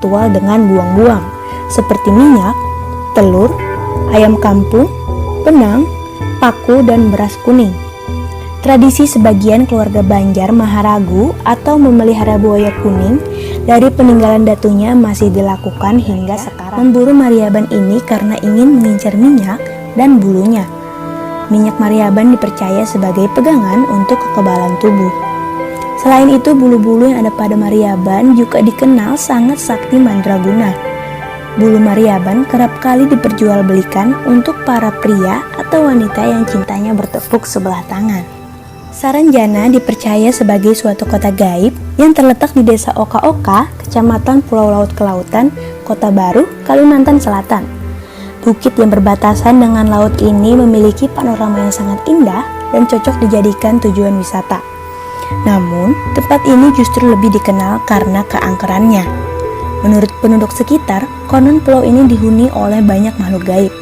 ritual dengan buang-buang, seperti minyak, telur, ayam kampung, benang, paku, dan beras kuning. Tradisi sebagian keluarga Banjar Maharagu atau memelihara buaya kuning dari peninggalan datunya masih dilakukan hingga sekarang. Memburu Mariaban ini karena ingin mengincar minyak dan bulunya. Minyak Mariaban dipercaya sebagai pegangan untuk kekebalan tubuh. Selain itu, bulu-bulu yang ada pada Mariaban juga dikenal sangat sakti mandraguna. Bulu Mariaban kerap kali diperjualbelikan untuk para pria atau wanita yang cintanya bertepuk sebelah tangan. Saranjana dipercaya sebagai suatu kota gaib yang terletak di Desa Oka-Oka, Kecamatan Pulau Laut Kelautan, Kota Baru, Kalimantan Selatan. Bukit yang berbatasan dengan laut ini memiliki panorama yang sangat indah dan cocok dijadikan tujuan wisata. Namun, tempat ini justru lebih dikenal karena keangkerannya. Menurut penduduk sekitar, konon pulau ini dihuni oleh banyak makhluk gaib.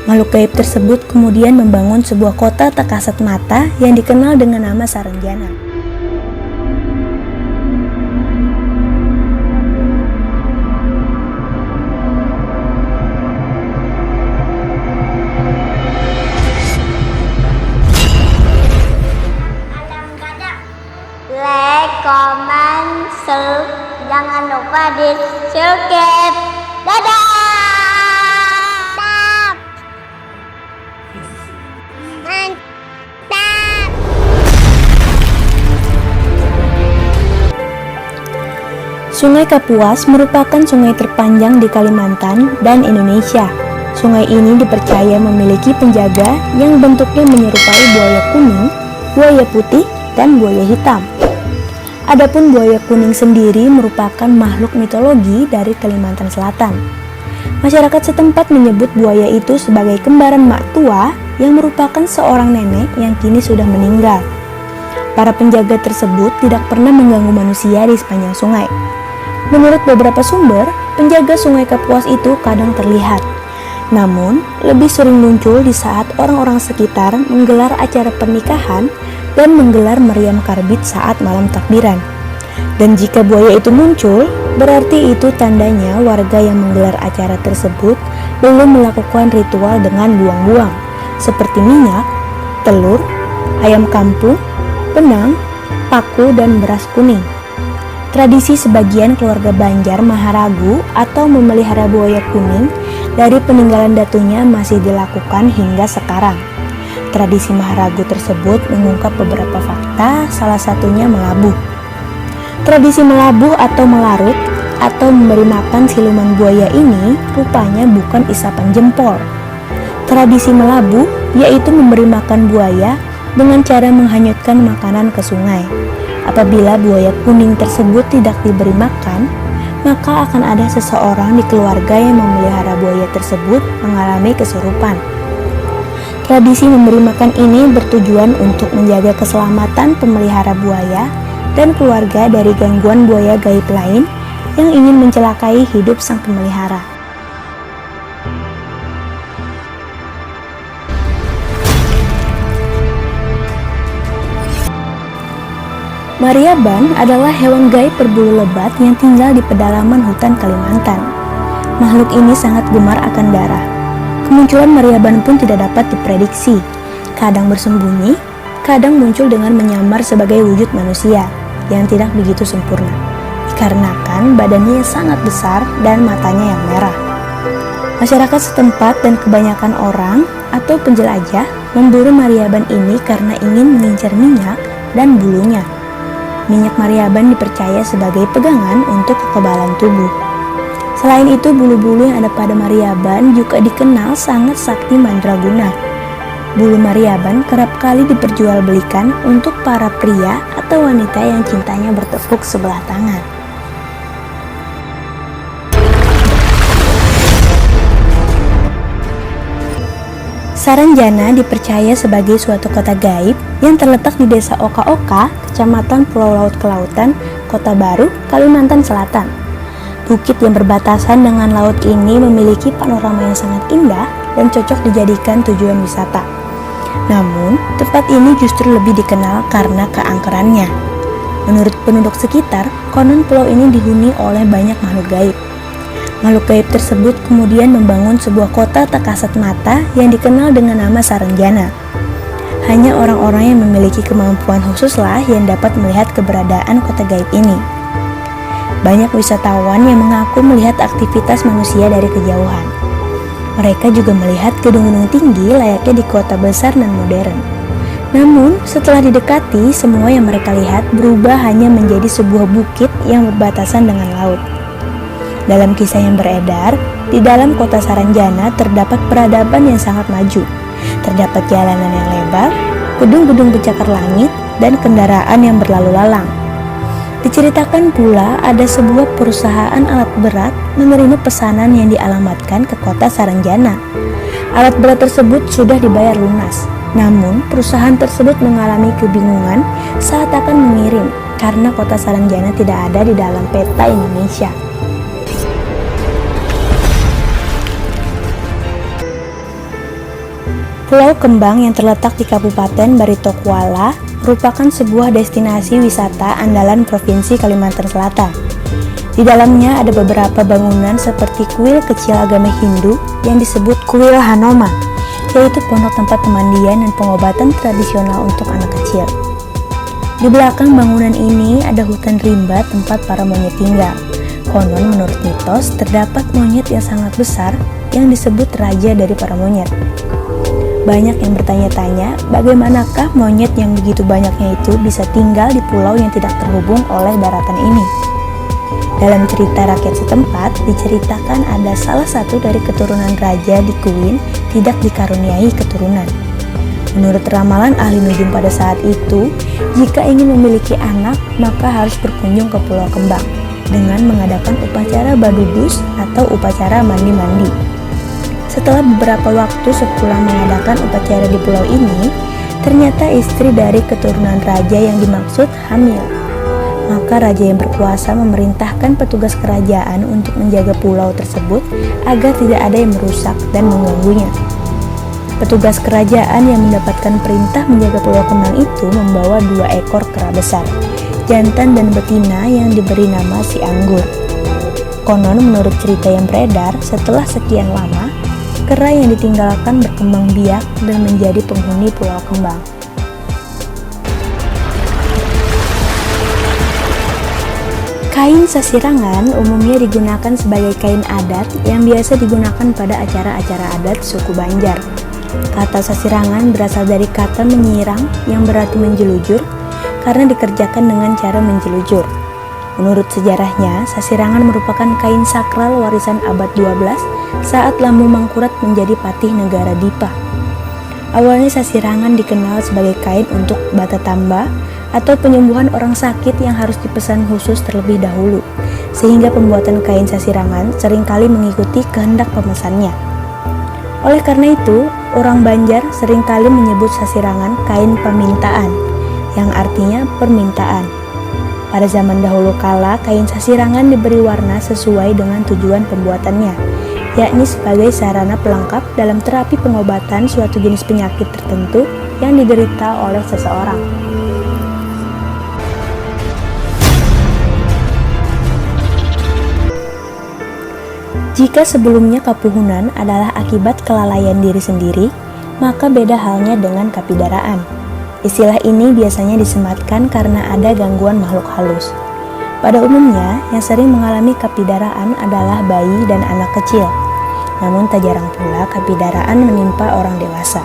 Makhluk gaib tersebut kemudian membangun sebuah kota tak kasat mata yang dikenal dengan nama Saranjana. Like, comment, share, jangan lupa di subscribe. Dadah! Sungai Kapuas merupakan sungai terpanjang di Kalimantan dan Indonesia. Sungai ini dipercaya memiliki penjaga yang bentuknya menyerupai buaya kuning, buaya putih, dan buaya hitam. Adapun buaya kuning sendiri merupakan makhluk mitologi dari Kalimantan Selatan. Masyarakat setempat menyebut buaya itu sebagai kembaran mak tua yang merupakan seorang nenek yang kini sudah meninggal. Para penjaga tersebut tidak pernah mengganggu manusia di sepanjang sungai. Menurut beberapa sumber, penjaga sungai Kapuas itu kadang terlihat. Namun, lebih sering muncul di saat orang-orang sekitar menggelar acara pernikahan dan menggelar meriam karbit saat malam takbiran. Dan jika buaya itu muncul, berarti itu tandanya warga yang menggelar acara tersebut belum melakukan ritual dengan buang-buang, seperti minyak, telur, ayam kampung, benang, paku, dan beras kuning. Tradisi sebagian keluarga Banjar Maharagu atau memelihara buaya kuning dari peninggalan datunya masih dilakukan hingga sekarang. Tradisi Maharagu tersebut mengungkap beberapa fakta, salah satunya melabuh. Tradisi melabuh atau melarut atau memberi makan siluman buaya ini rupanya bukan isapan jempol. Tradisi melabuh yaitu memberi makan buaya dengan cara menghanyutkan makanan ke sungai. Apabila buaya kuning tersebut tidak diberi makan, maka akan ada seseorang di keluarga yang memelihara buaya tersebut mengalami kesurupan. Tradisi memberi makan ini bertujuan untuk menjaga keselamatan pemelihara buaya dan keluarga dari gangguan buaya gaib lain yang ingin mencelakai hidup sang pemelihara. Mariaban adalah hewan gaib berbulu lebat yang tinggal di pedalaman hutan Kalimantan. Makhluk ini sangat gemar akan darah. Kemunculan Mariaban pun tidak dapat diprediksi. Kadang bersembunyi, kadang muncul dengan menyamar sebagai wujud manusia yang tidak begitu sempurna, dikarenakan badannya yang sangat besar dan matanya yang merah. Masyarakat setempat dan kebanyakan orang atau penjelajah memburu Mariaban ini karena ingin mengincar minyak dan bulunya. Minyak Mariaban dipercaya sebagai pegangan untuk kekebalan tubuh. Selain itu, bulu-bulu yang ada pada Mariaban juga dikenal sangat sakti mandraguna. Bulu Mariaban kerap kali diperjualbelikan untuk para pria atau wanita yang cintanya bertepuk sebelah tangan. Saranjana dipercaya sebagai suatu kota gaib yang terletak di Desa Oka-Oka, Kecamatan Pulau Laut Kelautan, Kota Baru, Kalimantan Selatan. Bukit yang berbatasan dengan laut ini memiliki panorama yang sangat indah dan cocok dijadikan tujuan wisata. Namun, tempat ini justru lebih dikenal karena keangkerannya. Menurut penduduk sekitar, konon pulau ini dihuni oleh banyak makhluk gaib. Makhluk gaib tersebut kemudian membangun sebuah kota tak kasat mata yang dikenal dengan nama Saranjana. Hanya orang-orang yang memiliki kemampuan khususlah yang dapat melihat keberadaan kota gaib ini. Banyak wisatawan yang mengaku melihat aktivitas manusia dari kejauhan. Mereka juga melihat gedung-gedung tinggi layaknya di kota besar dan modern. Namun, setelah didekati, semua yang mereka lihat berubah hanya menjadi sebuah bukit yang berbatasan dengan laut. Dalam kisah yang beredar, di dalam kota Saranjana terdapat peradaban yang sangat maju. Terdapat jalanan yang lebar, gedung-gedung pencakar langit, dan kendaraan yang berlalu lalang. Diceritakan pula ada sebuah perusahaan alat berat menerima pesanan yang dialamatkan ke kota Saranjana. Alat berat tersebut sudah dibayar lunas. Namun, perusahaan tersebut mengalami kebingungan saat akan mengirim karena kota Saranjana tidak ada di dalam peta Indonesia. Pulau Kembang yang terletak di Kabupaten Barito Kuala merupakan sebuah destinasi wisata andalan Provinsi Kalimantan Selatan. Di dalamnya ada beberapa bangunan seperti kuil kecil agama Hindu yang disebut Kuil Hanoma, yaitu pondok tempat pemandian dan pengobatan tradisional untuk anak kecil. Di belakang bangunan ini ada hutan rimba tempat para monyet tinggal. Konon menurut mitos terdapat monyet yang sangat besar yang disebut raja dari para monyet. Banyak yang bertanya-tanya bagaimanakah monyet yang begitu banyaknya itu bisa tinggal di pulau yang tidak terhubung oleh daratan ini. Dalam cerita rakyat setempat diceritakan ada salah satu dari keturunan raja di Kuin tidak dikaruniai keturunan. Menurut ramalan ahli nujum pada saat itu, jika ingin memiliki anak maka harus berkunjung ke Pulau Kembang dengan mengadakan upacara badudus atau upacara mandi-mandi. Setelah beberapa waktu sepulang mengadakan upacara di pulau ini, ternyata istri dari keturunan raja yang dimaksud hamil. Maka raja yang berkuasa memerintahkan petugas kerajaan untuk menjaga pulau tersebut agar tidak ada yang merusak dan mengganggunya. Petugas kerajaan yang mendapatkan perintah menjaga Pulau Kembang itu membawa 2 ekor kera besar, jantan dan betina yang diberi nama Si Anggur. Konon menurut cerita yang beredar, setelah sekian lama, kera yang ditinggalkan berkembang biak dan menjadi penghuni Pulau Kembang. Kain sasirangan umumnya digunakan sebagai kain adat yang biasa digunakan pada acara-acara adat suku Banjar. Kata sasirangan berasal dari kata menyirang yang berarti menjelujur karena dikerjakan dengan cara menjelujur. Menurut sejarahnya, sasirangan merupakan kain sakral warisan abad 12 saat Lamu Mangkurat menjadi patih negara Dipa. Awalnya sasirangan dikenal sebagai kain untuk bata tamba atau penyembuhan orang sakit yang harus dipesan khusus terlebih dahulu, sehingga pembuatan kain sasirangan seringkali mengikuti kehendak pemesannya. Oleh karena itu, orang Banjar seringkali menyebut sasirangan kain pamintaan, yang artinya permintaan. Pada zaman dahulu kala, kain sasirangan diberi warna sesuai dengan tujuan pembuatannya, yakni sebagai sarana pelengkap dalam terapi pengobatan suatu jenis penyakit tertentu yang diderita oleh seseorang. Jika sebelumnya kapuhunan adalah akibat kelalaian diri sendiri, maka beda halnya dengan kapidaraan. Istilah ini biasanya disematkan karena ada gangguan makhluk halus. Pada umumnya, yang sering mengalami kapidaraan adalah bayi dan anak kecil. Namun tak jarang pula kapidaraan menimpa orang dewasa.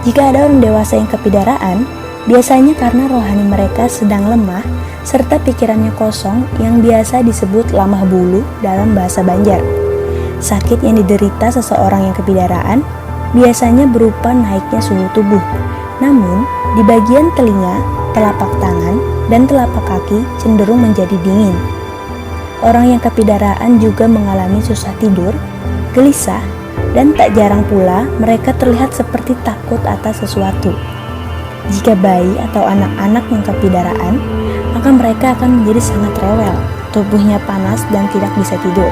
Jika ada orang dewasa yang kapidaraan, biasanya karena rohani mereka sedang lemah serta pikirannya kosong yang biasa disebut lamah bulu dalam bahasa Banjar. Sakit yang diderita seseorang yang kepidaraan biasanya berupa naiknya suhu tubuh. Namun, di bagian telinga, telapak tangan, dan telapak kaki cenderung menjadi dingin. Orang yang kepidaraan juga mengalami susah tidur, gelisah, dan tak jarang pula mereka terlihat seperti takut atas sesuatu. Jika bayi atau anak-anak yang kepidaraan, maka mereka akan menjadi sangat rewel, tubuhnya panas dan tidak bisa tidur.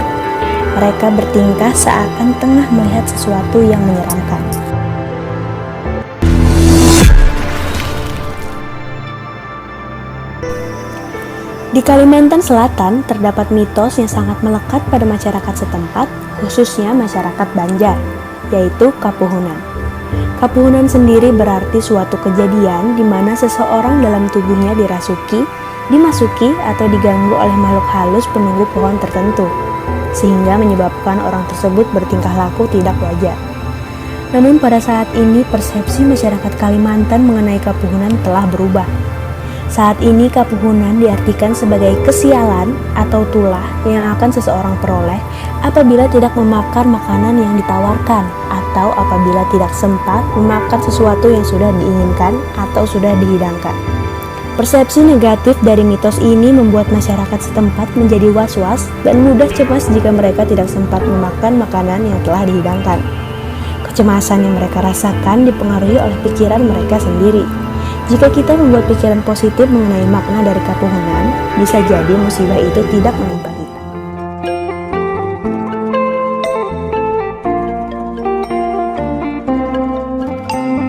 Mereka bertingkah seakan tengah melihat sesuatu yang menyeramkan. Di Kalimantan Selatan terdapat mitos yang sangat melekat pada masyarakat setempat, khususnya masyarakat Banjar, yaitu kapuhunan. Kapuhunan sendiri berarti suatu kejadian di mana seseorang dalam tubuhnya dirasuki, dimasuki atau diganggu oleh makhluk halus penunggu pohon tertentu, sehingga menyebabkan orang tersebut bertingkah laku tidak wajar. Namun pada saat ini persepsi masyarakat Kalimantan mengenai kapuhunan telah berubah. Saat ini kapuhunan diartikan sebagai kesialan atau tulah yang akan seseorang peroleh apabila tidak memakan makanan yang ditawarkan atau apabila tidak sempat memakan sesuatu yang sudah diinginkan atau sudah dihidangkan. Persepsi negatif dari mitos ini membuat masyarakat setempat menjadi was-was dan mudah cemas jika mereka tidak sempat memakan makanan yang telah dihidangkan. Kecemasan yang mereka rasakan dipengaruhi oleh pikiran mereka sendiri. Jika kita membuat pikiran positif mengenai makna dari kapuhunan, bisa jadi musibah itu tidak menimpa